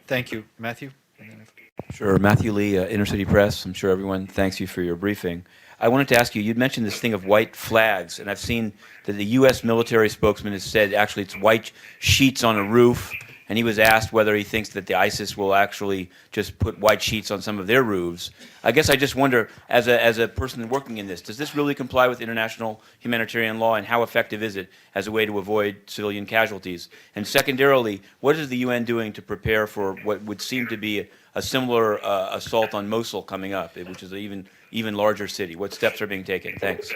Thank you. Matthew? Sure. Matthew Lee, Inner City Press. I'm sure everyone thanks you for your briefing. I wanted to ask you, you'd mentioned this thing of white flags, and I've seen that the U.S. military spokesman has said actually it's white sheets on a roof, and he was asked whether he thinks that the ISIS will actually just put white sheets on some of their roofs. I guess I just wonder, as a person working in this, does this really comply with international humanitarian law, and how effective is it as a way to avoid civilian casualties? And secondarily, what is the UN doing to prepare for what would seem to be a similar assault on Mosul coming up, which is an even larger city? What steps are being taken? Thanks.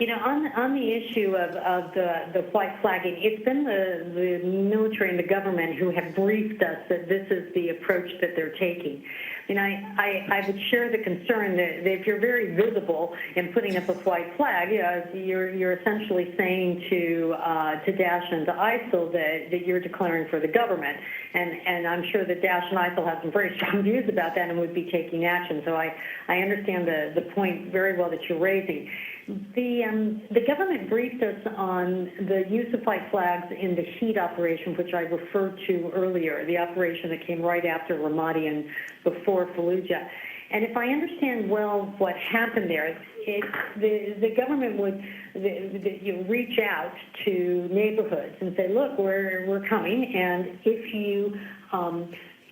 You know, on the issue of the white flagging, it's been the military and the government who have briefed us that this is the approach that they're taking. And I would share the concern that if you're very visible in putting up a white flag, you're essentially saying to Daesh and to ISIL that you're declaring for the government. And I'm sure that Daesh and ISIL have some very strong views about that and would be taking action. So I understand the point very well that you're raising. The government briefed us on the use of white flags in the heat operation, which I referred to earlier, the operation that came right after Ramadi and before Fallujah. And if I understand well what happened there, the government would reach out to neighborhoods and say, look, we're coming, and if you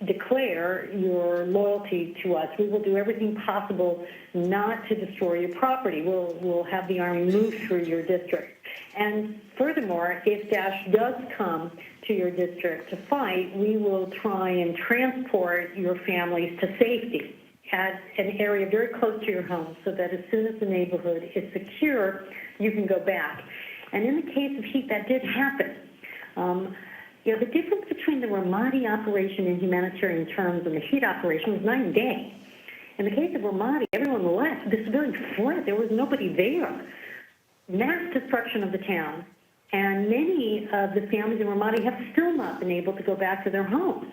declare your loyalty to us, we will do everything possible not to destroy your property. We'll have the army move through your district. And furthermore, if Daesh does come to your district to fight, we will try and transport your families to safety at an area very close to your home so that as soon as the neighborhood is secure, you can go back. And in the case of heat, that did happen. The difference between the Ramadi operation in humanitarian terms and the heat operation was night and day. In the case of Ramadi, everyone left. The civilians fled. There was nobody there. Mass destruction of the town. And many of the families in Ramadi have still not been able to go back to their homes.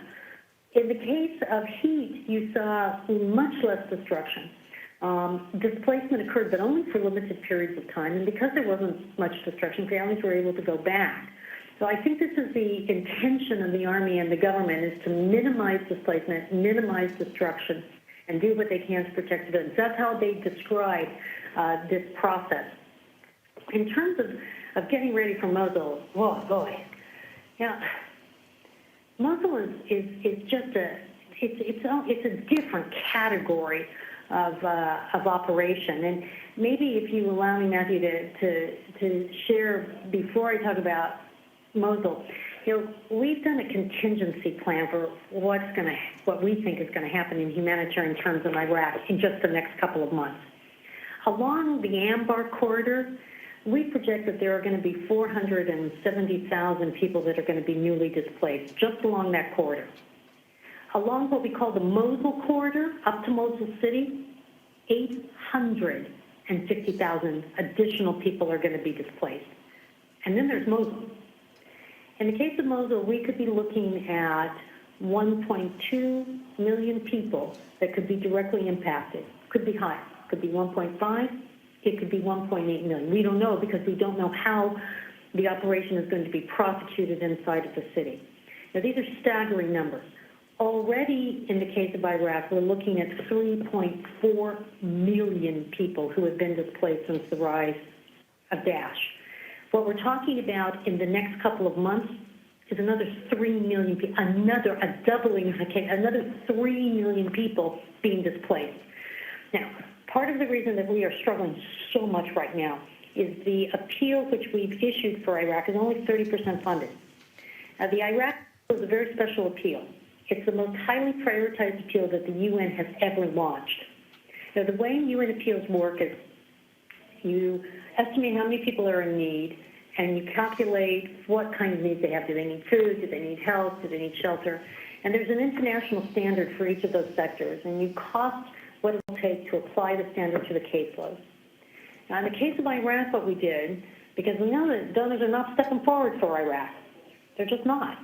In the case of heat, you saw much less destruction. Displacement occurred, but only for limited periods of time. And because there wasn't much destruction, families were able to go back. So I think this is the intention of the Army and the government, is to minimize displacement, minimize destruction, and do what they can to protect civilians. That's how they describe this process. In terms of getting ready for Mosul, oh boy, Mosul is just it's a different category of operation. And maybe if you allow me, Matthew, to share before I talk about Mosul, we've done a contingency plan for what we think is going to happen in humanitarian terms in Iraq in just the next couple of months. Along the Anbar corridor, we project that there are going to be 470,000 people that are going to be newly displaced just along that corridor. Along what we call the Mosul corridor, up to Mosul City, 850,000 additional people are going to be displaced. And then there's Mosul. In the case of Mosul, we could be looking at 1.2 million people that could be directly impacted. Could be higher. Could be 1.5. It could be 1.8 million. We don't know because we don't know how the operation is going to be prosecuted inside of the city. Now, these are staggering numbers. Already, in the case of Iraq, we're looking at 3.4 million people who have been displaced since the rise of Daesh. What we're talking about in the next couple of months is another 3 million people, a doubling of the case, another 3 million people being displaced. Now, part of the reason that we are struggling so much right now is the appeal which we've issued for Iraq is only 30% funded. Now, the Iraq is a very special appeal. It's the most highly prioritized appeal that the UN has ever launched. Now, the way UN appeals work is you estimate how many people are in need, and you calculate what kind of needs they have. Do they need food? Do they need health? Do they need shelter? And there's an international standard for each of those sectors, and you cost what it will take to apply the standard to the caseload. Now, in the case of Iraq, what we did, because we know that donors are not stepping forward for Iraq. They're just not.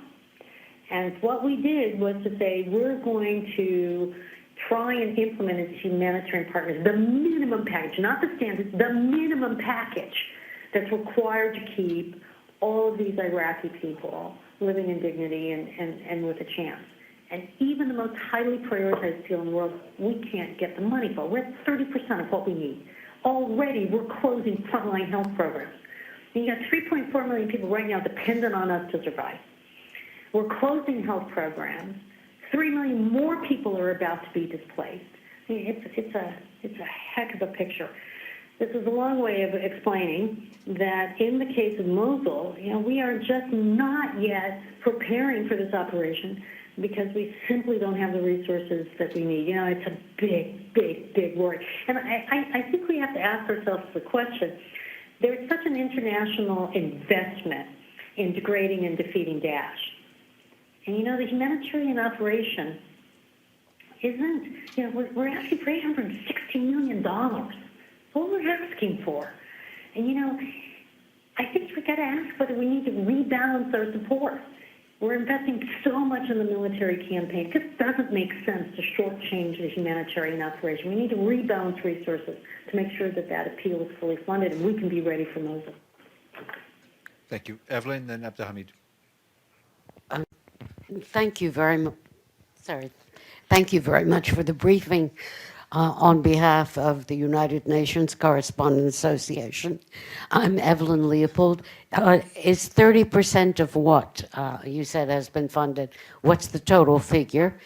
And what we did was to say, we're going to try and implement as humanitarian partners the minimum package, not the standards, the minimum package that's required to keep all of these Iraqi people living in dignity and with a chance. And even the most highly prioritized field in the world, we can't get the money for. We're at 30% of what we need. Already, we're closing frontline health programs. And you got 3.4 million people right now dependent on us to survive. We're closing health programs. 3 million more people are about to be displaced. I mean, it's a heck of a picture. This is a long way of explaining that in the case of Mosul, we are just not yet preparing for this operation because we simply don't have the resources that we need. It's a big, big, big worry. And I think we have to ask ourselves the question, there's such an international investment in degrading and defeating Daesh. And the humanitarian operation isn't, we're asking for $860 million. That's what we're asking for. And I think we've got to ask whether we need to rebalance our support. We're investing so much in the military campaign. It just doesn't make sense to shortchange the humanitarian operation. We need to rebalance resources to make sure that appeal is fully funded and we can be ready for Mosul. Thank you. Evelyn, then Abdelhamid. Thank you very much. Sorry. Thank you very much for the briefing on behalf of the United Nations Correspondent Association. I'm Evelyn Leopold. Is 30% of what you said has been funded? What's the total figure?